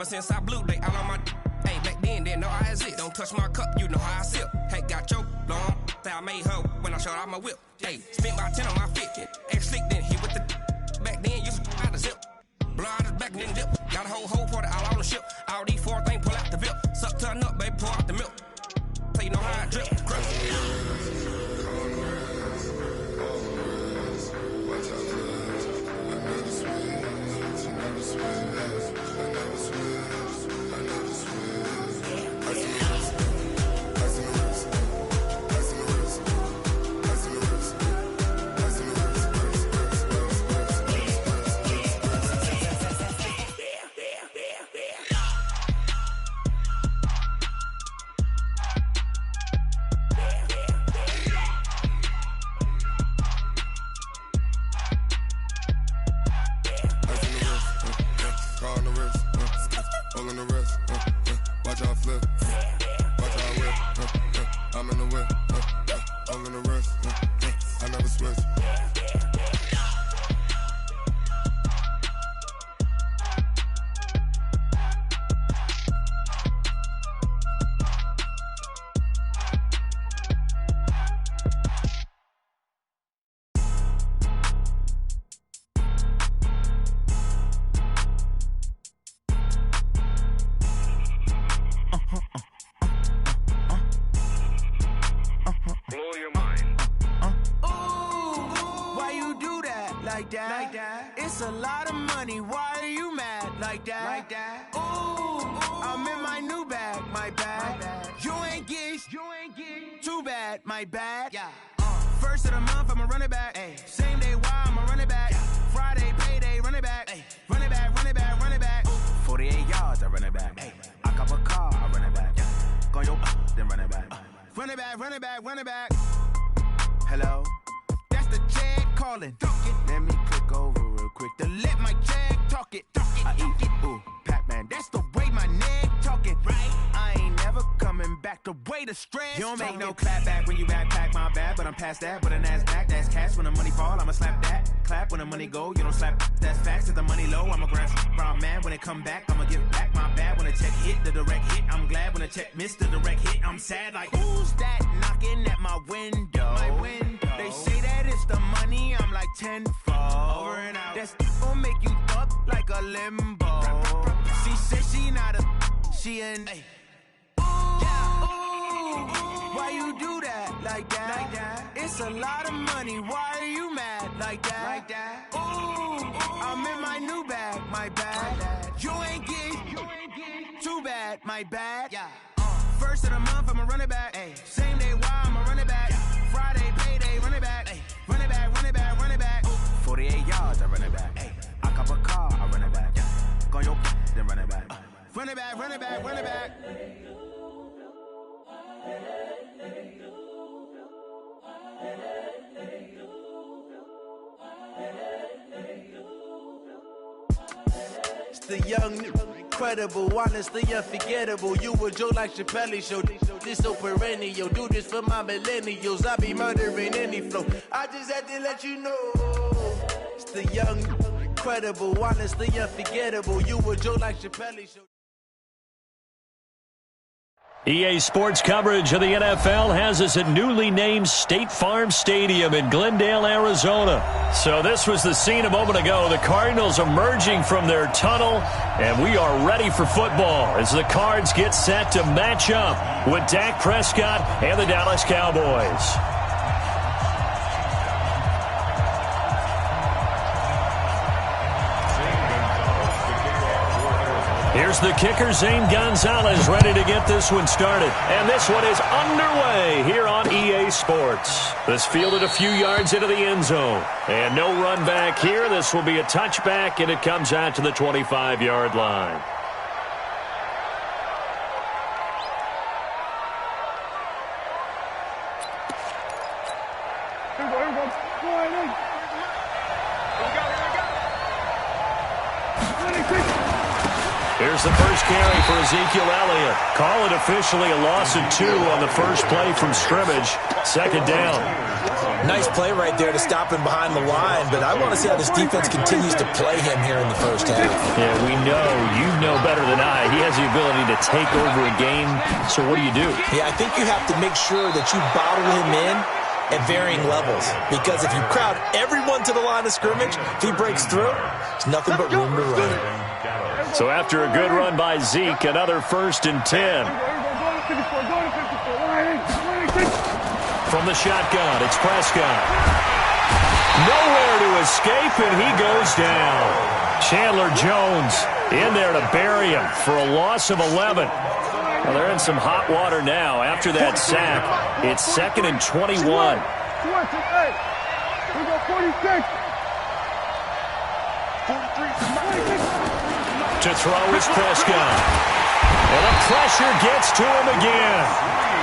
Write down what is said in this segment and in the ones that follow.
since I blew, they all on my. Hey, back then, didn't know I exist. Don't touch my cup, you know how I sip. Hey, got your long. I made her when I showed out my whip. Hey, spent about 10 on my fit. Ex slick, then hit with the. Back then, used to out the zip. Blow out his back, then dip. Got a whole party all on the ship. All these 4 things, pull out the VIP. Suck, turn up, baby, pour out the milk. So you know how I drip. It's a lot of money, why are you mad like that? Ooh, I'm in my new bag, my bad. You ain't get too bad, my bad. Yeah. First of the month, I'ma run it back. Ay. Same day, why I'ma run it back. Friday, payday, run it back. Ay. Run it back, run it back, run it back. 48 yards, I run it back. Ay. I cop a car, I run it back. Go your then run it back. Run it back, run it back, run it back. Hello? That's the check calling. Let me click over real quick to let my check talk it. I eat it, ooh, Pac-Man. That's the way my neck talking. Right? I ain't never coming back the way the stress. You don't make no clap back when you backpack, my bad. But I'm past that, but a NASDAQ, that's cash. When the money fall, I'ma slap that. Clap when the money go, you don't slap. That's facts. If the money low, I'ma grab brown man. When it come back, I'ma give back my bad. When the check hit, the direct hit. I'm glad when the check missed the direct hit. I'm sad like, who's that knocking at my window? My window. They say that it's the money, I'm like tenfold. Over and out. That's gon' make you up like a limbo. She said she not a, she an. Ay. Ooh, why you do that like that? It's a lot of money, why are you mad like that? Ooh, I'm in my new bag, my bad. You ain't get too bad, my bad. Yeah. First of the month, I'ma run it back. Ay. Same day, why I'ma run it back. Friday, payday, run it back. Ay. Run it back, run it back, run it back. 48 yards, I run it back. Ay. I cop a car, I run it back. Go your then run it back. Run it back, run it back, run it back. It's the young, incredible, honestly unforgettable. You a joke like Chappelle Show. This so perennial. Do this for my millennials. I be murdering any flow. I just had to let you know. It's the young, incredible, honestly unforgettable. You a joke like Chappelle Show. EA Sports coverage of the NFL has us at newly named State Farm Stadium in Glendale, Arizona. So this was the scene a moment ago. The Cardinals emerging from their tunnel, and we are ready for football as the Cards get set to match up with Dak Prescott and the Dallas Cowboys. Here's the kicker, Zane Gonzalez, ready to get this one started. And this one is underway here on EA Sports. This fielded a few yards into the end zone. And no run back here. This will be a touchback, and it comes out to the 25-yard line. Here's the first carry for Ezekiel Elliott. Call it officially a loss of 2 on the first play from scrimmage. Second down. Nice play right there to stop him behind the line, but I want to see how this defense continues to play him here in the first half. Yeah, we know. You know better than I. He has the ability to take over a game, so what do you do? Yeah, I think you have to make sure that you bottle him in at varying levels, because if you crowd everyone to the line of scrimmage, if he breaks through, there's nothing but room to run. So after a good run by Zeke, another 1st and 10. From the shotgun, it's Prescott. Nowhere to escape, and he goes down. Chandler Jones in there to bury him for a loss of 11. Well, they're in some hot water now after that sack. It's 2nd and 21. To throw is Prescott. And the pressure gets to him again.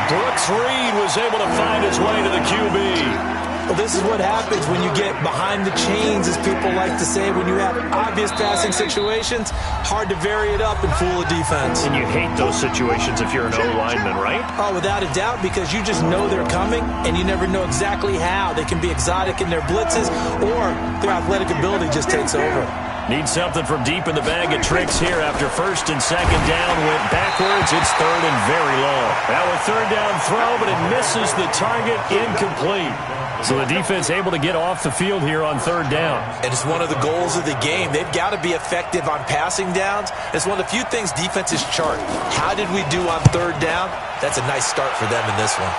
Brooks Reed was able to find his way to the QB. Well, this is what happens when you get behind the chains, as people like to say. When you have obvious passing situations, hard to vary it up and fool a defense. And you hate those situations if you're an O-lineman, right? Oh, without a doubt, because you just know they're coming, and you never know exactly how. They can be exotic in their blitzes, or their athletic ability just takes over. Need something from deep in the bag of tricks here after 1st and 2nd down. Went backwards. It's 3rd and very long. Now a 3rd down throw, but it misses the target. Incomplete. So the defense able to get off the field here on 3rd down. And it's one of the goals of the game. They've got to be effective on passing downs. It's one of the few things defenses chart. How did we do on 3rd down? That's a nice start for them in this one.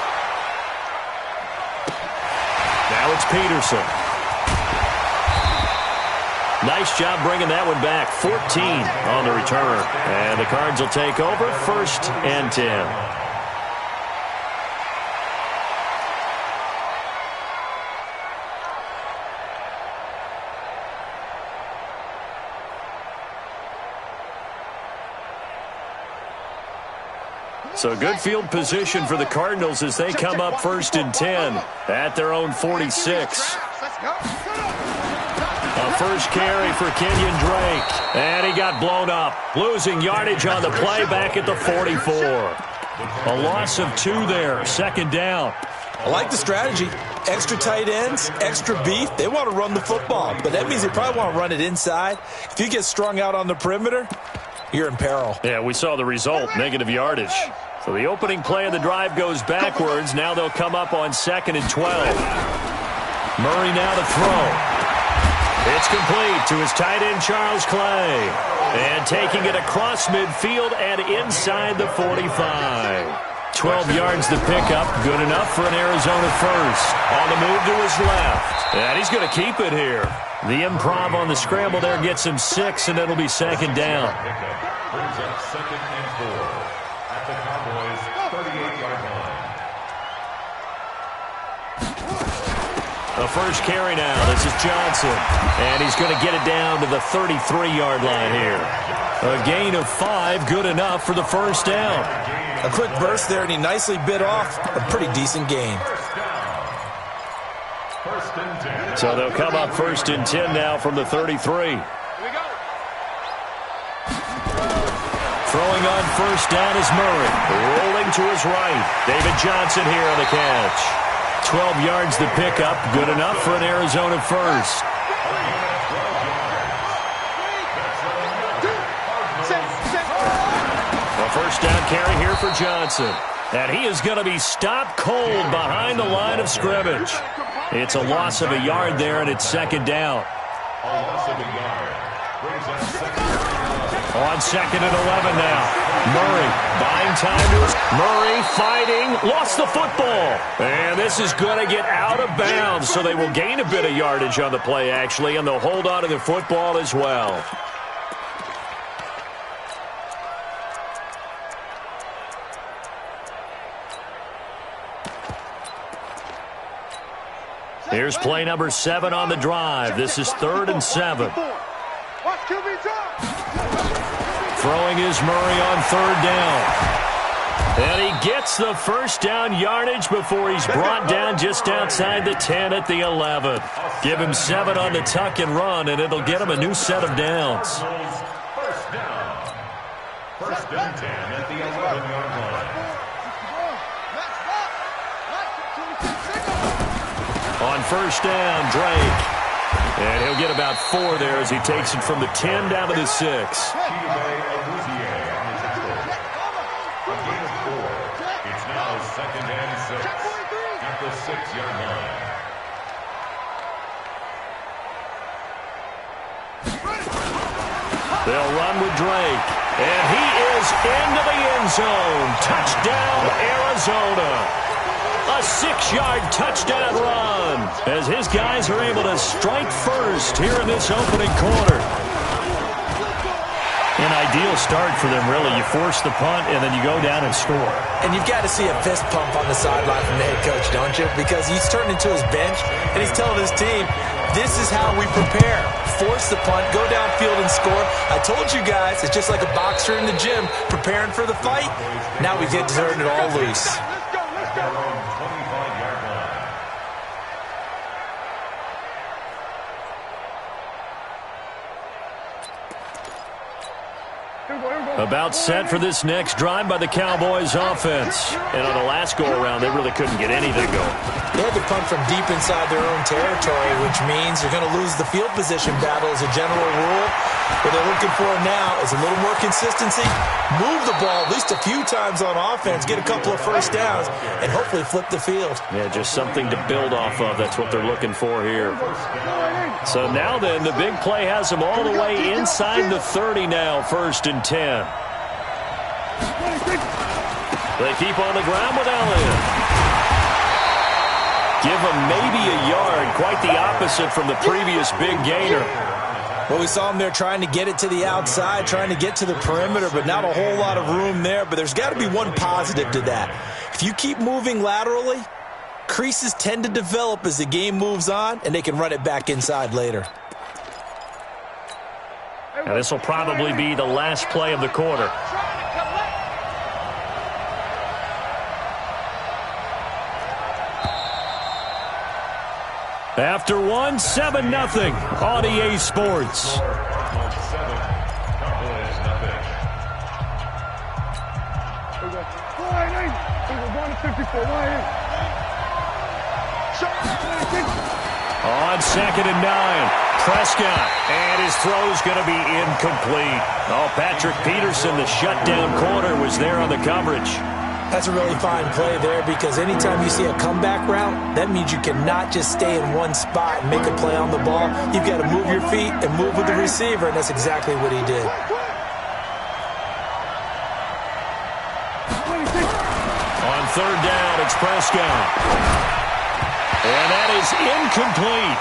Now it's Peterson. Nice job bringing that one back. 14 on the return. And the Cards will take over 1st and 10. So good field position for the Cardinals as they come up 1st and 10 at their own 46. A first carry for Kenyon Drake. And he got blown up. Losing yardage on the play back at the 44. A loss of 2 there. 2nd down. I like the strategy. Extra tight ends, extra beef. They want to run the football, but that means they probably want to run it inside. If you get strung out on the perimeter, you're in peril. Yeah, we saw the result. Negative yardage. So the opening play of the drive goes backwards. Now they'll come up on 2nd and 12. Murray now to throw. It's complete to his tight end, Charles Clay. And taking it across midfield and inside the 45. 12 yards to pick up. Good enough for an Arizona first. On the move to his left. And he's going to keep it here. The improv on the scramble there gets him 6, and it'll be 2nd down. Brings up 2nd and 4 at the Cowboys' 38-yard line. The first carry now. This is Johnson. And he's going to get it down to the 33-yard line here. A gain of 5, good enough for the 1st down. A quick burst there, and he nicely bit off a pretty decent gain. So they'll come up 1st and 10 now from the 33. Throwing on 1st down is Murray. Rolling to his right. David Johnson here on the catch. 12 yards to pick up. Good enough for an Arizona first. A 1st down carry here for Johnson. And he is going to be stopped cold behind the line of scrimmage. It's a loss of a yard there, and it's 2nd down. On 2nd and 11 now. Murray buying time to his. Murray fighting. Lost the football. And this is going to get out of bounds, so they will gain a bit of yardage on the play, actually, and they'll hold on to the football as well. Here's play number 7 on the drive. This is 3rd and 7. Throwing is Murray on 3rd down. And he gets the 1st down yardage before he's brought down just outside the 10 at the 11. Give him 7 on the tuck and run, and it'll get him a new set of downs. 1st down. 1st and 10 at the 11-yard line. On On first down, Drake. And he'll get about 4 there as he takes it from the 10 down to the 6. It's now 2nd and 6 at the 6-yard line. They'll run with Drake. And he is into the end zone. Touchdown, Arizona. A 6-yard touchdown run as his guys are able to strike first here in this opening quarter. An ideal start for them, really. You force the punt, and then you go down and score. And you've got to see a fist pump on the sideline from the head coach, don't you? Because he's turned into his bench, and he's telling his team, this is how we prepare. Force the punt, go downfield and score. I told you guys, it's just like a boxer in the gym preparing for the fight. Now we get to turn it all loose. About set for this next drive by the Cowboys offense. And on the last go-around, they really couldn't get anything going. They had to punt from deep inside their own territory, which means you're going to lose the field position battle as a general rule. What they're looking for now is a little more consistency, move the ball at least a few times on offense, get a couple of first downs, and hopefully flip the field. Yeah, just something to build off of. That's what they're looking for here. So now then, the big play has them all the way inside the 30 now, 1st and 10. They keep on the ground with Elliott. Give him maybe a yard, quite the opposite from the previous big gainer. Well, we saw him there trying to get it to the outside, trying to get to the perimeter, but not a whole lot of room there. But there's got to be one positive to that. If you keep moving laterally, creases tend to develop as the game moves on, and they can run it back inside later. Now, this will probably be the last play of the quarter. After 1, 7-0 on EA Sports. On 2nd and 9, Prescott, and his throw's going to be incomplete. Oh, Patrick Peterson, the shutdown corner, was there on the coverage. That's a really fine play there because anytime you see a comeback route, that means you cannot just stay in one spot and make a play on the ball. You've got to move your feet and move with the receiver, and that's exactly what he did. On 3rd down, it's Prescott. And that is incomplete.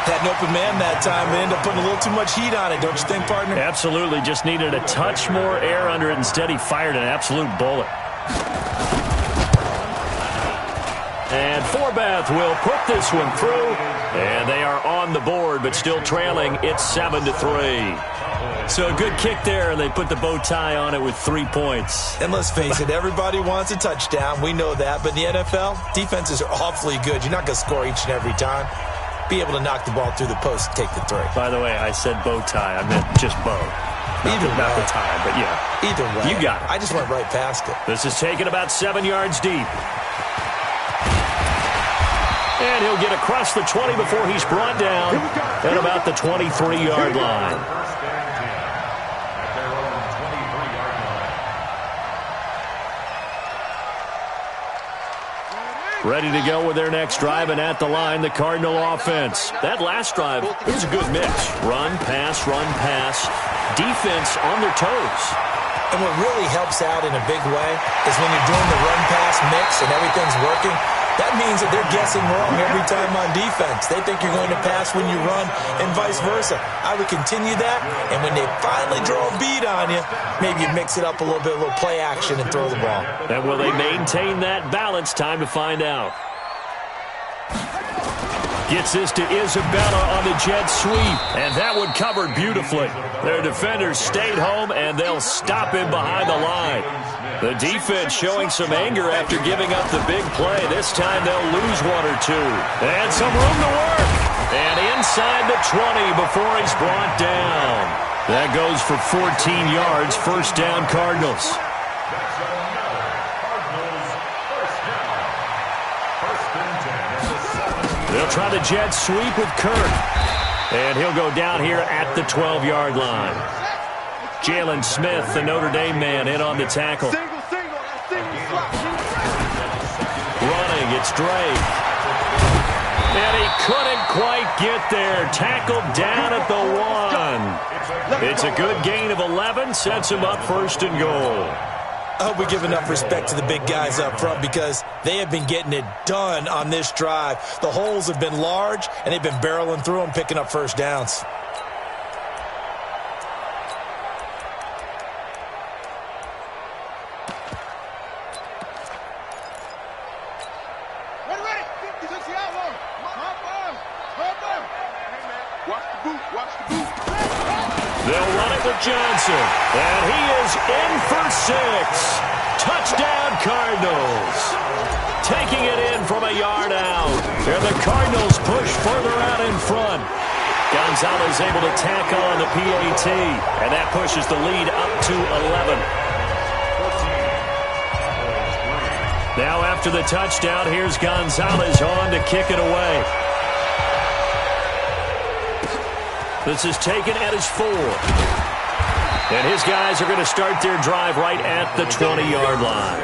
Had an open man that time. They ended up putting a little too much heat on it, don't you think, partner? Absolutely. Just needed a touch more air under it. Instead, he fired an absolute bullet. And Forbath will put this one through. And they are on the board, but still trailing. It's 7-3. So a good kick there, and they put the bow tie on it with 3 points. And let's face it, everybody wants a touchdown. We know that. But in the NFL, defenses are awfully good. You're not going to score each and every time. Be able to knock the ball through the post and take the 3. By the way, I said bow tie. I meant just bow. Not the tie, but yeah. Either way. You got it. I just went right past it. This is taken about 7 yards deep. And he'll get across the 20 before he's brought down at about the 23-yard line. Ready to go with their next drive, and at the line, the Cardinal offense. That last drive, it was a good mix. Run, pass, defense on their toes. And what really helps out in a big way is when you're doing the run-pass mix and everything's working, that means that they're guessing wrong every time on defense. They think you're going to pass when you run and vice versa. I would continue that, and when they finally draw a bead on you, maybe you mix it up a little bit, a little play action, and throw the ball. And will they maintain that balance? Time to find out. Gets this to Isabella on the jet sweep, and that one covered beautifully. Their defenders stayed home, and they'll stop him behind the line. The defense showing some anger after giving up the big play. This time they'll lose 1 or 2. And some room to work. And inside the 20 before he's brought down. That goes for 14 yards. First down, Cardinals. They'll try the jet sweep with Kirk. And he'll go down here at the 12-yard line. Jalen Smith, the Notre Dame man, in on the tackle. Running, it's Drake. And he couldn't quite get there. Tackled down at the 1. It's a good gain of 11. Sets him up 1st and goal. I hope we give enough respect to the big guys up front because they have been getting it done on this drive. The holes have been large, and they've been barreling through them, picking up first downs. They'll run it with Johnson, and he is in for 6. Touchdown, Cardinals. Taking it in from a yard out. And the Cardinals push further out in front. Gonzalez able to tack on the PAT, and that pushes the lead up to 11. Now after the touchdown, here's Gonzalez on to kick it away. This is taken at his 4. And his guys are going to start their drive right at the 20-yard line.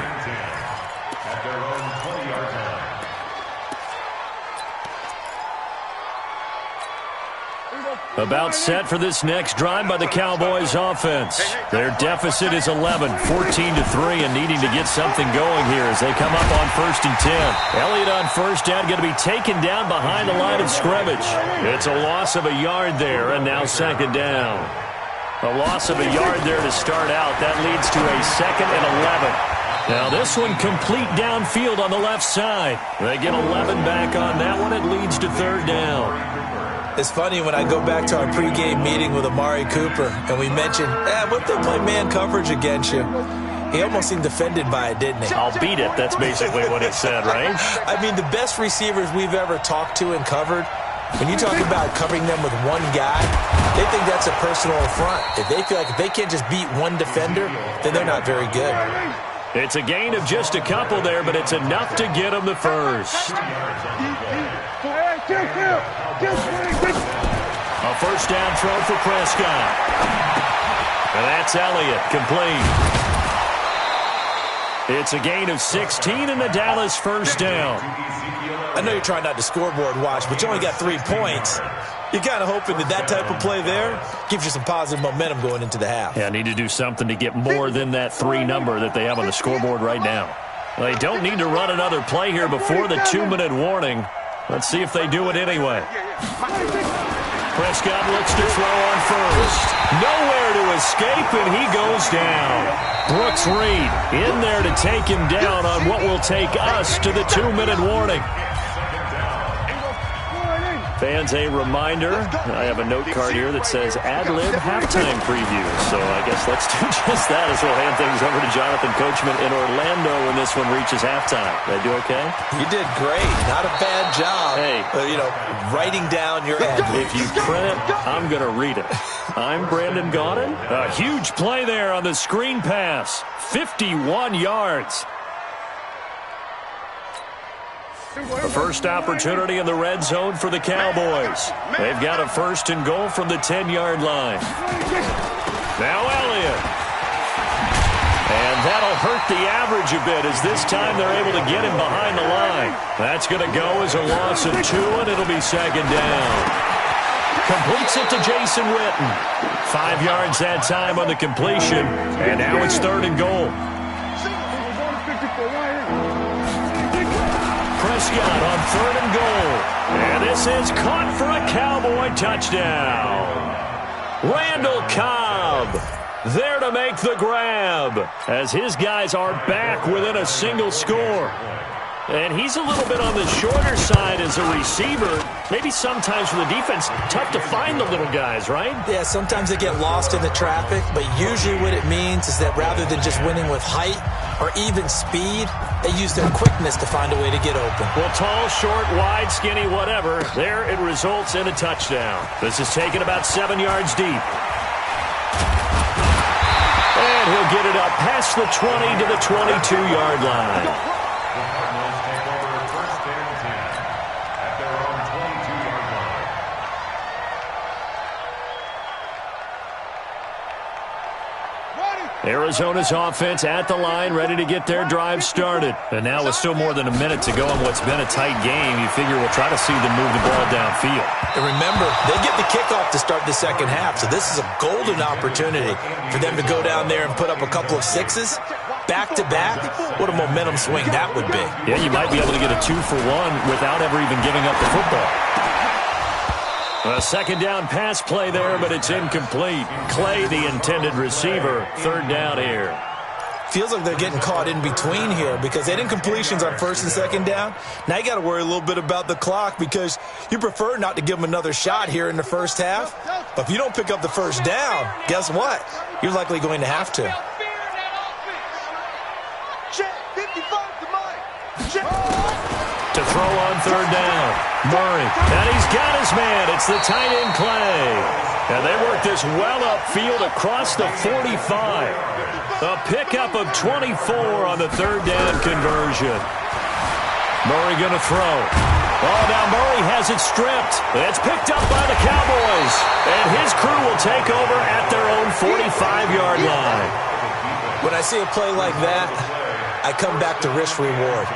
About set for this next drive by the Cowboys offense. Their deficit is 11, 14-3, and needing to get something going here as they come up on 1st and 10. Elliott on 1st down, going to be taken down behind the line of scrimmage. It's a loss of a yard there, and now 2nd down. A loss of a yard there to start out. That leads to a 2nd and 11. Now this one complete downfield on the left side. They get 11 back on that one. It leads to 3rd down. It's funny when I go back to our pregame meeting with Amari Cooper and we mentioned, what if they play man coverage against you? He almost seemed offended by it, didn't he? I'll beat it. That's basically what he said, right? I mean, the best receivers we've ever talked to and covered, when you talk about covering them with one guy, they think that's a personal affront. If they feel like if they can't just beat one defender, then they're not very good. It's a gain of just a couple there, but it's enough to get them the first. A 1st down throw for Prescott. And that's Elliott, complete. It's a gain of 16 and the Dallas 1st down. I know you're trying not to scoreboard watch, but you only got 3 points. You're kind of hoping that type of play there gives you some positive momentum going into the half. Yeah, need to do something to get more than that 3 number that they have on the scoreboard right now. They don't need to run another play here before the 2-minute warning. Let's see if they do it anyway. Prescott looks to throw on 1st. Nowhere to escape, and he goes down. Brooks Reed in there to take him down on what will take us to the 2-minute warning. Fans, a reminder, I have a note card here that says ad-lib halftime preview. So I guess let's do just that as we'll hand things over to Jonathan Coachman in Orlando when this one reaches halftime. Did I do okay? You did great. Not a bad job. Hey. Writing down your ad. If you print it, I'm going to read it. I'm Brandon Gaudin. A huge play there on the screen pass. 51 yards. The first opportunity in the red zone for the Cowboys. They've got a 1st and goal from the 10-yard line. Now Elliott. And that'll hurt the average a bit as this time they're able to get him behind the line. That's going to go as a loss of 2, and it'll be 2nd down. Completes it to Jason Witten. 5 yards that time on the completion, and now it's 3rd and goal. Prescott on 3rd and goal. And this is caught for a Cowboy touchdown. Randall Cobb there to make the grab as his guys are back within a single score. And he's a little bit on the shorter side as a receiver. Maybe sometimes for the defense, tough to find the little guys, right? Yeah, sometimes they get lost in the traffic, but usually what it means is that rather than just winning with height or even speed, they use their quickness to find a way to get open. Well, tall, short, wide, skinny, whatever, there it results in a touchdown. This is taken about 7 yards deep. And he'll get it up past the 20 to the 22-yard line. Arizona's offense at the line, ready to get their drive started. And now with still more than a minute to go in what's been a tight game, you figure we'll try to see them move the ball downfield. And remember, they get the kickoff to start the second half, so this is a golden opportunity for them to go down there and put up a couple of sixes back-to-back. What a momentum swing that would be. Yeah, you might be able to get a 2-for-1 without ever even giving up the football. A second down pass play there, but it's incomplete. Clay, the intended receiver, third down here. Feels like they're getting caught in between here because they had incompletions on first and second down. Now you got to worry a little bit about the clock because you prefer not to give them another shot here in the first half. But if you don't pick up the first down, guess what? You're likely going to have to. To throw on third down, Murray. And he's got his man. It's the tight end, Clay. And they work this well upfield across the 45. A pickup of 24 on the third down conversion. Murray going to throw. Oh, now Murray has it stripped. It's picked up by the Cowboys. And his crew will take over at their own 45-yard line. When I see a play like that, I come back to risk reward.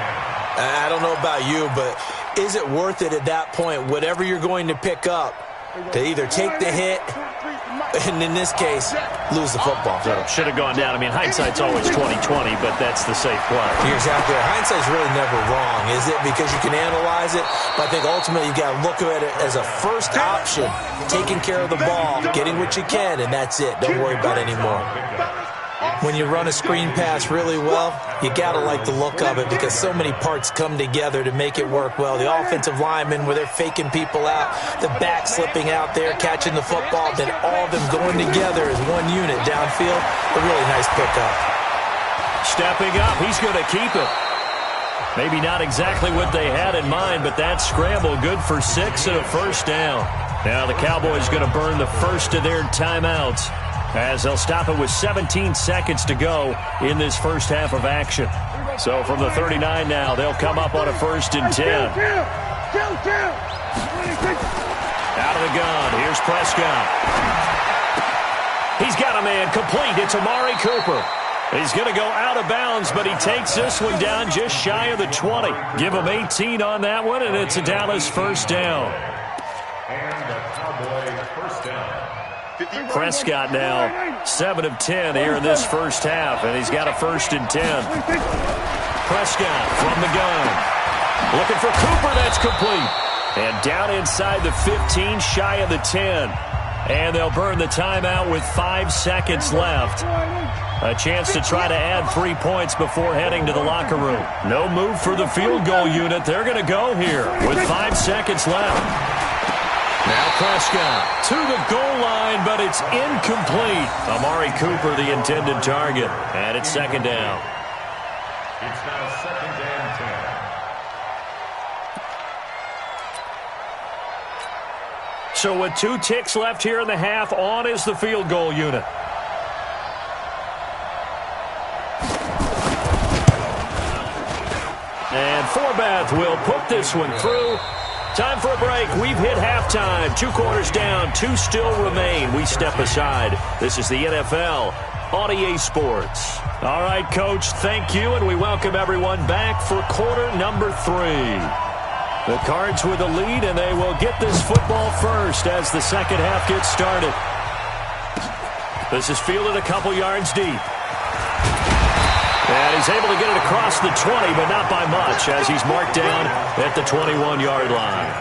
I don't know about you, but is it worth it at that point, whatever you're going to pick up, to either take the hit and, in this case, lose the football? So should have gone down. I mean, hindsight's always 20/20, but that's the safe play. You're exactly right. Hindsight's really never wrong, is it? Because you can analyze it, but I think ultimately you got to look at it as a first option, taking care of the ball, getting what you can, and that's it. Don't worry about it anymore. When you run a screen pass really well, you got to like the look of it because so many parts come together to make it work well. The offensive linemen, where they're faking people out, the back slipping out there, catching the football, then all of them going together as one unit downfield. A really nice pickup. Stepping up, he's going to keep it. Maybe not exactly what they had in mind, but that scramble good for 6 and a first down. Now the Cowboys going to burn the first of their timeouts, as they'll stop it with 17 seconds to go in this first half of action. So from the 39 now, they'll come up on a 1st and 10. Out of the gun, here's Prescott. He's got a man complete. It's Amari Cooper. He's going to go out of bounds, but he takes this one down just shy of the 20. Give him 18 on that one, and it's a Dallas first down. And the Cowboy first down. Prescott now 7 of 10 here in this first half, and he's got a 1st and 10. Prescott from the gun. Looking for Cooper, that's complete. And down inside the 15, shy of the 10. And they'll burn the timeout with 5 seconds left. A chance to try to add 3 points before heading to the locker room. No move for the field goal unit. They're going to go here with 5 seconds left. Now Prescott to the goal line, but it's incomplete. Amari Cooper, the intended target, and it's 2nd down. It's now 2nd and 10. So with 2 ticks left here in the half, on is the field goal unit. And Forbath will put this one through. Time for a break. We've hit halftime. 2 quarters down. 2 still remain. We step aside. This is the NFL on EA Sports. All right, Coach, thank you, and we welcome everyone back for quarter number 3. The Cards with the lead, and they will get this football first as the second half gets started. This is fielded a couple yards deep. And he's able to get it across the 20, but not by much, as he's marked down at the 21-yard line.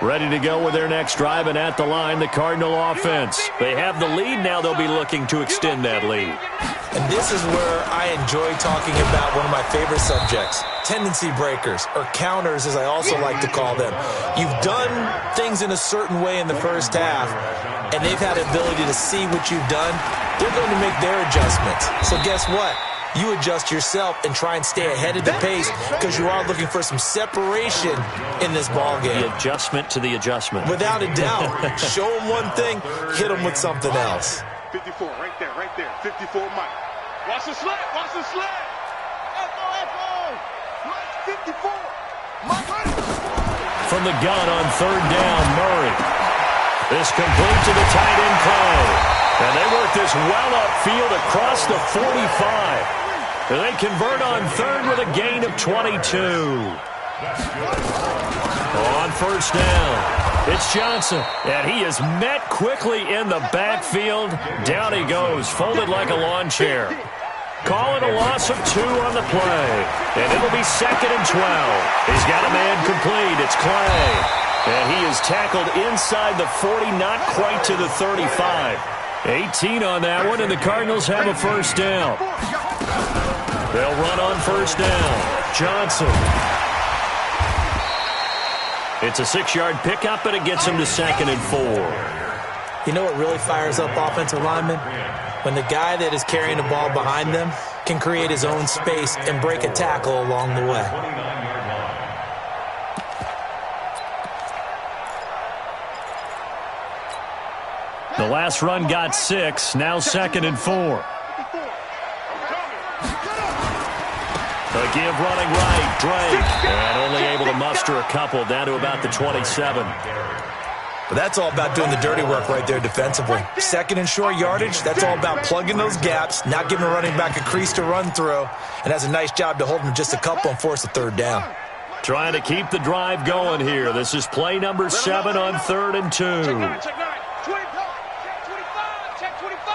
Ready to go with their next drive, and at the line, the Cardinal offense. They have the lead. Now they'll be looking to extend that lead. And this is where I enjoy talking about one of my favorite subjects, tendency breakers, or counters as I also like to call them. You've done things in a certain way in the first half, and they've had the ability to see what you've done. They're going to make their adjustments. So guess what? You adjust yourself and try and stay ahead of the pace because you are looking for some separation in this ball game. The adjustment to the adjustment. Without a doubt. Show them one thing, hit them with something else. 54, right there. 54, Mike. Watch the slant. Echo. Right, 54. Mike, right. from the gun on third down. Murray. This complete to the tight end Clay. And they work this well upfield across the 45. And they convert on third with a gain of 22. On first down, it's Johnson. And he is met quickly in the backfield. Down he goes, folded like a lawn chair. Call it a loss of 2 on the play. And it'll be 2nd and 12. He's got a man complete. It's Clay. And he is tackled inside the 40, not quite to the 35. 18 on that one, and the Cardinals have a first down. They'll run on first down. Johnson. It's a 6-yard pickup, and it gets him to 2nd and 4. You know what really fires up offensive linemen? When the guy that is carrying the ball behind them can create his own space and break a tackle along the way. The last run got 6, now 2nd and 4. The give running right, Drake, and only able to muster a couple down to about the 27. But that's all about doing the dirty work right there defensively. 2nd and short yardage, that's all about plugging those gaps, not giving a running back a crease to run through, and has a nice job to hold him just a couple and force a third down. Trying to keep the drive going here. This is play number 7 on 3rd and 2. Check 9. 25. Check 25.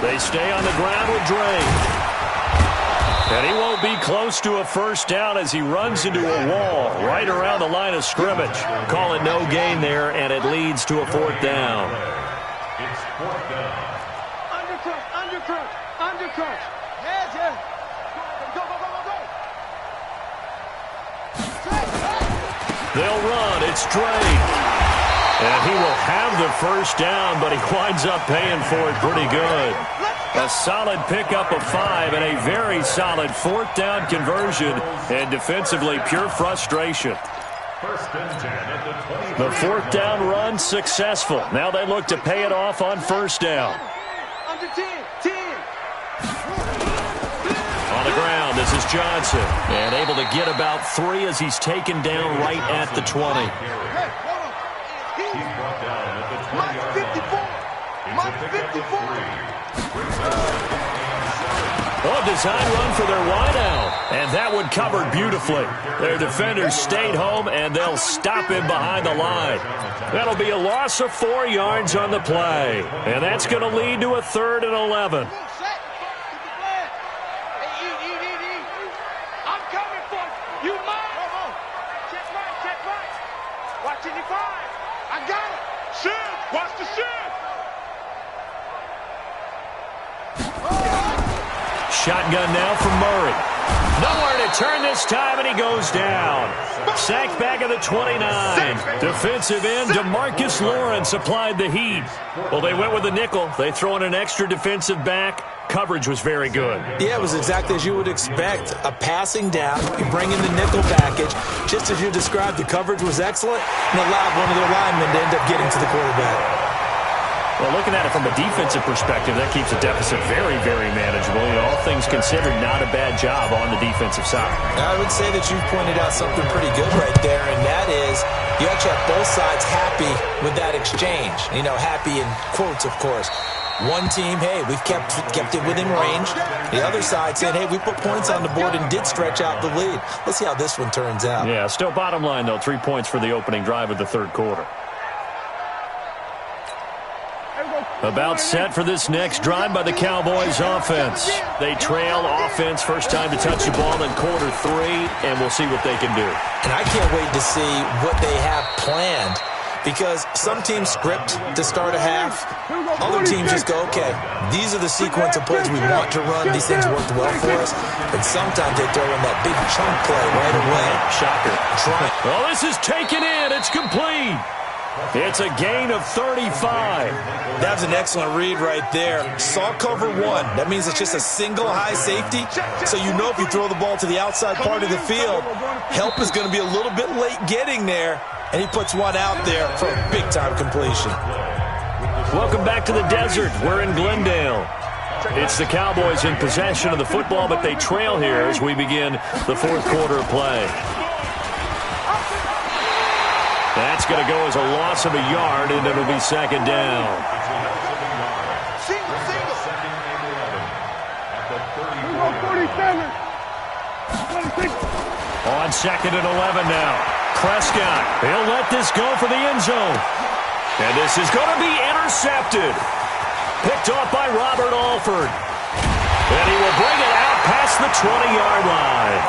They stay on the ground with Drake. And he won't be close to a first down as he runs into a wall right around the line of scrimmage. Call it no gain there, and it leads to a 4th down. It's 4th down. Undercrunch. Yeah. Go. They'll run. It's Drake. And he will have the first down, but he winds up paying for it pretty good. A solid pickup of 5 and a very solid 4th down conversion, and defensively pure frustration. 1st and 10 at the 20. The 4th down run successful. Now they look to pay it off on first down. Under 10. On the ground, this is Johnson. And able to get about 3 as he's taken down right at the 20. He's brought down at the 20-yard line. It's a pickup of 3. A design run for their wideout. And that one covered beautifully. Their defenders stayed home, and they'll stop him behind the line. That'll be a loss of 4 yards on the play. And that's going to lead to a 3rd and 11. I'm coming for you. You mine. Check right. Watch 85. I got it. Shin. Watch the shin. Shotgun now from Murray. Nowhere to turn this time, and he goes down. Sacked back at the 29. Defensive end DeMarcus Lawrence applied the heat. Well, they went with the nickel. They throw in an extra defensive back. Coverage was very good. Yeah, it was exactly as you would expect. A passing down, you bring in the nickel package. Just as you described, the coverage was excellent and allowed one of their linemen to end up getting to the quarterback. Well, looking at it from a defensive perspective, that keeps the deficit very, very manageable. You know, all things considered, not a bad job on the defensive side. I would say that you've pointed out something pretty good right there, and that is you actually have both sides happy with that exchange. You know, happy in quotes, of course. One team, hey, we've kept it within range. The other side saying, hey, we put points on the board and did stretch out the lead. Let's see how this one turns out. Yeah, still bottom line, though, 3 points for the opening drive of the 3rd quarter. About set for this next drive by the Cowboys offense. They trail offense, first time to touch the ball in quarter 3, and we'll see what they can do. And I can't wait to see what they have planned, because some teams script to start a half. Other teams just go, okay, these are the sequence of plays we want to run. These things worked well for us. And sometimes they throw in that big chunk play right away. Shocker. Well, this is taken in. It's complete. It's a gain of 35. That's an excellent read right there. Saw cover 1. That means it's just a single high safety. So you know if you throw the ball to the outside part of the field, help is going to be a little bit late getting there. And he puts one out there for a big-time completion. Welcome back to the desert. We're in Glendale. It's the Cowboys in possession of the football, but they trail here as we begin the fourth quarter of play. That's going to go as a loss of a yard, and it'll be second down. On second and 11 now. Prescott, he'll let this go for the end zone. And this is going to be intercepted. Picked off by Robert Alford. And he will bring it out past the 20-yard line.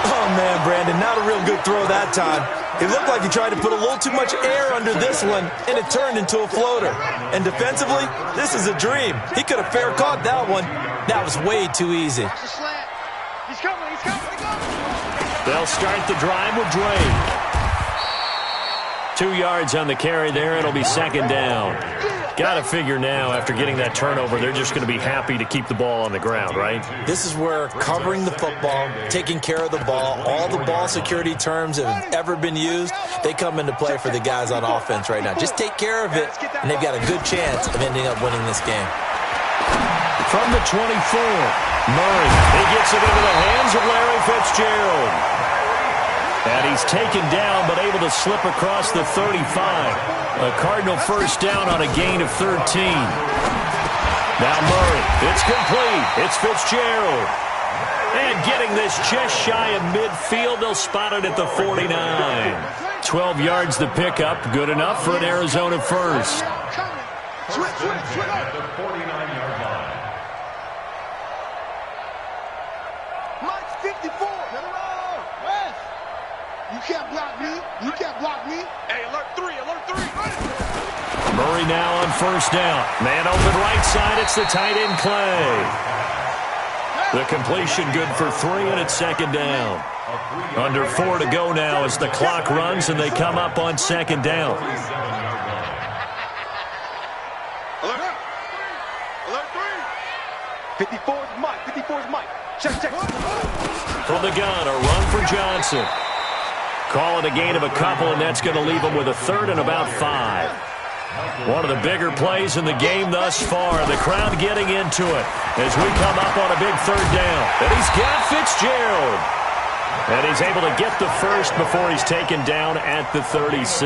Oh, man, Brandon, not a real good throw that time. It looked like he tried to put a little too much air under this one, and it turned into a floater. And defensively, this is a dream. He could have fair caught that one. That was way too easy. He's coming. They'll start the drive with Drake. 2 yards on the carry there. It'll be second down. Got to figure now, after getting that turnover, they're just going to be happy to keep the ball on the ground, right? This is where covering the football, taking care of the ball, all the ball security terms that have ever been used, they come into play for the guys on offense right now. Just take care of it, and they've got a good chance of ending up winning this game. From the 24, Murray. He gets it into the hands of Larry Fitzgerald. And he's taken down, but able to slip across the 35. A Cardinal first down on a gain of 13. Now Murray. It's complete. It's Fitzgerald. And getting this just shy of midfield. They'll spot it at the 49. 12 yards the pickup. Good enough for an Arizona first. At the 49-yard line. Mike's 54. You can't block me. You can't block me. Hey, alert 3. Murray now on first down. Man open right side. It's the tight end Clay. The completion good for 3, and it's second down. Under 4 to go now as the clock runs, and they come up on second down. Alert 3. 54's Mike. Check. From the gun, a run for Johnson. Call it a gain of a couple, and that's going to leave him with a third and about 5. One of the bigger plays in the game thus far. The crowd getting into it as we come up on a big third down. And he's got Fitzgerald. And he's able to get the first before he's taken down at the 36.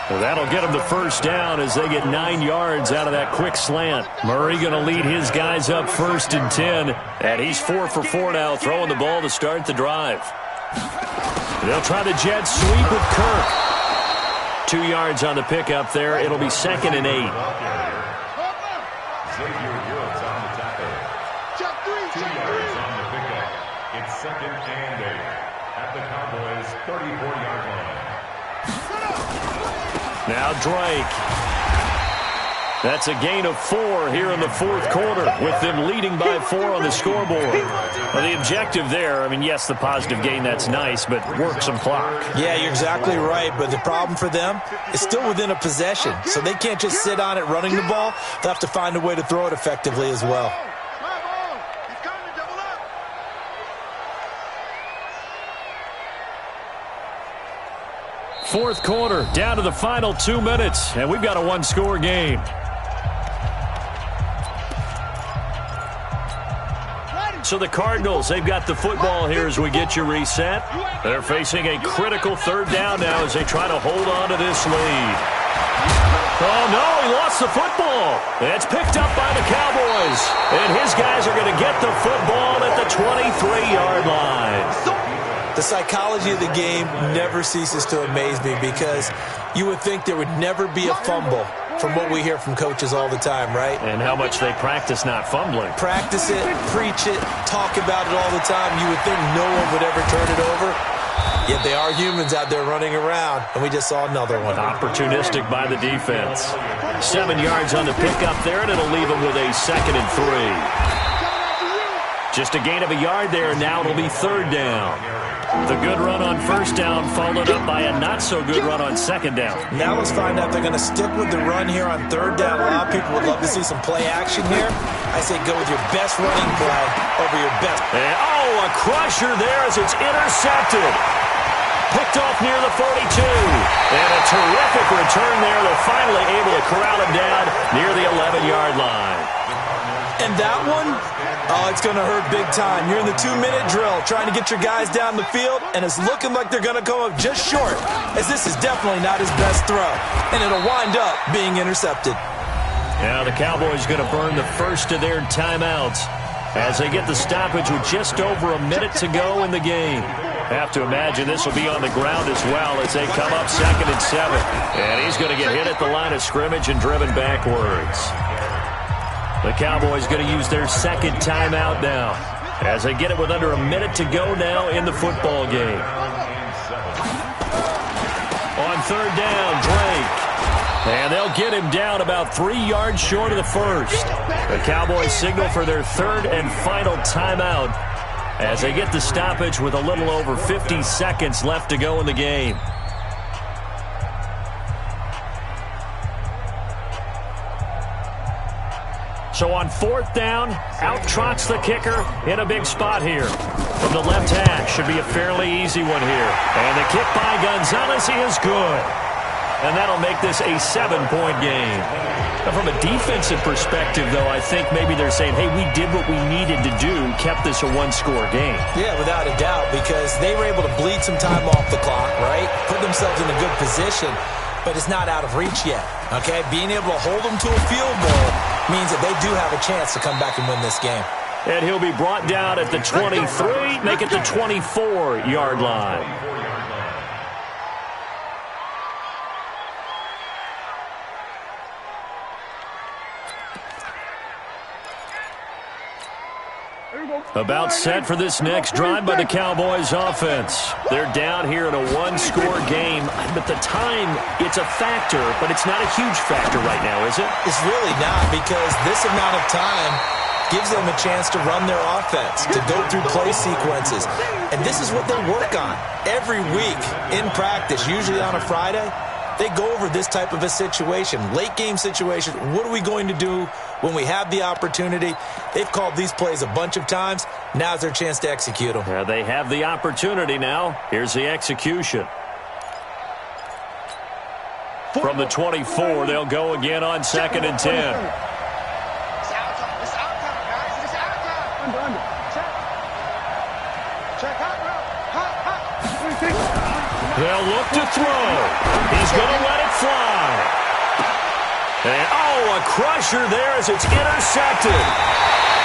Well, that'll get him the first down as they get 9 yards out of that quick slant. Murray going to lead his guys up first and 10. And he's 4 for 4 now, throwing the ball to start the drive. They'll try the jet sweep with Kirk. 2 yards on the pickup there. It'll be second and 8. Xavier Woods on the tackle. 2 yards on the pickup. It's second and 8 at the Cowboys' 34-yard line. Now Drake. That's a gain of 4 here in the fourth quarter, with them leading by 4 on the scoreboard. Well, the objective there, I mean, yes, the positive gain, that's nice, but work some clock. Yeah, you're exactly right, but the problem for them is still within a possession, so they can't just sit on it running the ball. They'll have to find a way to throw it effectively as well. Fourth quarter, down to the final 2 minutes, and we've got a one-score game. So the Cardinals, they've got the football here as we get you reset. They're facing a critical third down now as they try to hold on to this lead. Oh, no, he lost the football. It's picked up by the Cowboys. And his guys are going to get the football at the 23-yard line. The psychology of the game never ceases to amaze me because you would think there would never be a fumble from what we hear from coaches all the time, right? And how much they practice not fumbling. Practice it, preach it, talk about it all the time. You would think no one would ever turn it over. Yet they are humans out there running around, and we just saw another one. Opportunistic by the defense. 7 yards on the pickup there, and it'll leave them with a second and 3. Just a gain of a yard there, and now it'll be third down. The good run on first down followed up by a not-so-good run on second down. Now let's find out if they're going to stick with the run here on third down. A lot of people would love to see some play action here. I say go with your best running play over your best. And, a crusher there as it's intercepted. Picked off near the 42. And a terrific return there. They're finally able to corral him down near the 11-yard line. And that one, it's going to hurt big time. You're in the 2-minute drill trying to get your guys down the field, and it's looking like they're going to come up just short, as this is definitely not his best throw. And it'll wind up being intercepted. Now the Cowboys going to burn the first of their timeouts as they get the stoppage with just over a minute to go in the game. Have to imagine this will be on the ground as well as they come up 2nd and 7. And he's going to get hit at the line of scrimmage and driven backwards. The Cowboys going to use their second timeout now as they get it with under a minute to go now in the football game. On 3rd down, Drake. And they'll get him down about 3 yards short of the first. The Cowboys signal for their 3rd and final timeout as they get the stoppage with a little over 50 seconds left to go in the game. So on 4th down, out trots the kicker in a big spot here. From the left hash, should be a fairly easy one here. And the kick by Gonzalez is good. And that'll make this a 7-point game. Now, from a defensive perspective, though, I think maybe they're saying, hey, we did what we needed to do, kept this a 1-score game. Yeah, without a doubt, because they were able to bleed some time off the clock, right? Put themselves in a good position, but it's not out of reach yet, okay? Being able to hold them to a field goal means that they do have a chance to come back and win this game. And he'll be brought down at the 23, make it the 24-yard line. About set for this next drive by the Cowboys offense. They're down here in a 1-score game. But the time, it's a factor, but it's not a huge factor right now, is it? It's really not, because this amount of time gives them a chance to run their offense, to go through play sequences. And this is what they work on every week in practice, usually on a Friday. They go over this type of a situation, late game situation. What are we going to do when we have the opportunity? They've called these plays a bunch of times. Now's their chance to execute them. Yeah, they have the opportunity now. Here's the execution. From the 24, they'll go again on 2nd and 10. They'll look to throw. He's going to let it fly. And, a crusher there as it's intercepted.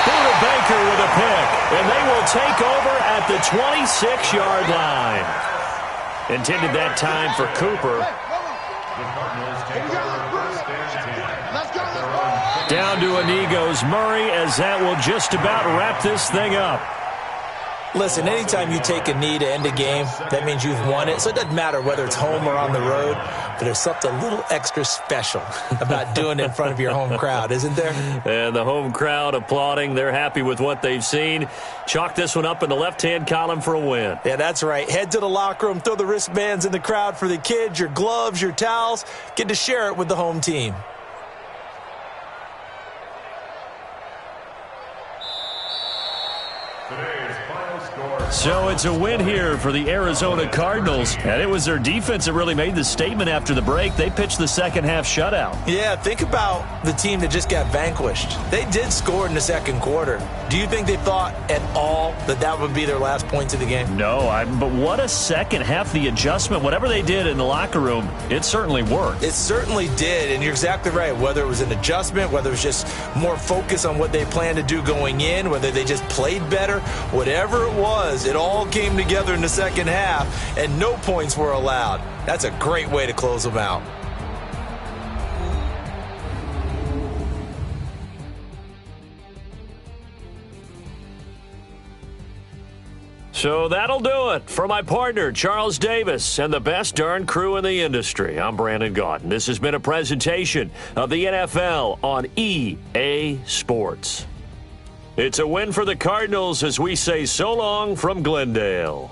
Buda Baker with a pick. And they will take over at the 26-yard line. Intended that time for Cooper. Down to a knee goes Murray, as that will just about wrap this thing up. Listen, anytime you take a knee to end a game, that means you've won it. So it doesn't matter whether it's home or on the road, but there's something a little extra special about doing it in front of your home crowd, isn't there? And the home crowd applauding. They're happy with what they've seen. Chalk this one up in the left-hand column for a win. Yeah, that's right. Head to the locker room, throw the wristbands in the crowd for the kids, your gloves, your towels. Get to share it with the home team. So it's a win here for the Arizona Cardinals, and it was their defense that really made the statement after the break. They pitched the second-half shutout. Yeah, think about the team that just got vanquished. They did score in the second quarter. Do you think they thought at all that that would be their last points of the game? No, but what a second half. The adjustment, whatever they did in the locker room, it certainly worked. It certainly did, and you're exactly right. Whether it was an adjustment, whether it was just more focus on what they planned to do going in, whether they just played better, whatever it was, it all came together in the second half, and no points were allowed. That's a great way to close them out. So that'll do it for my partner, Charles Davis, and the best darn crew in the industry. I'm Brandon Gaudin. This has been a presentation of the NFL on EA Sports. It's a win for the Cardinals as we say so long from Glendale.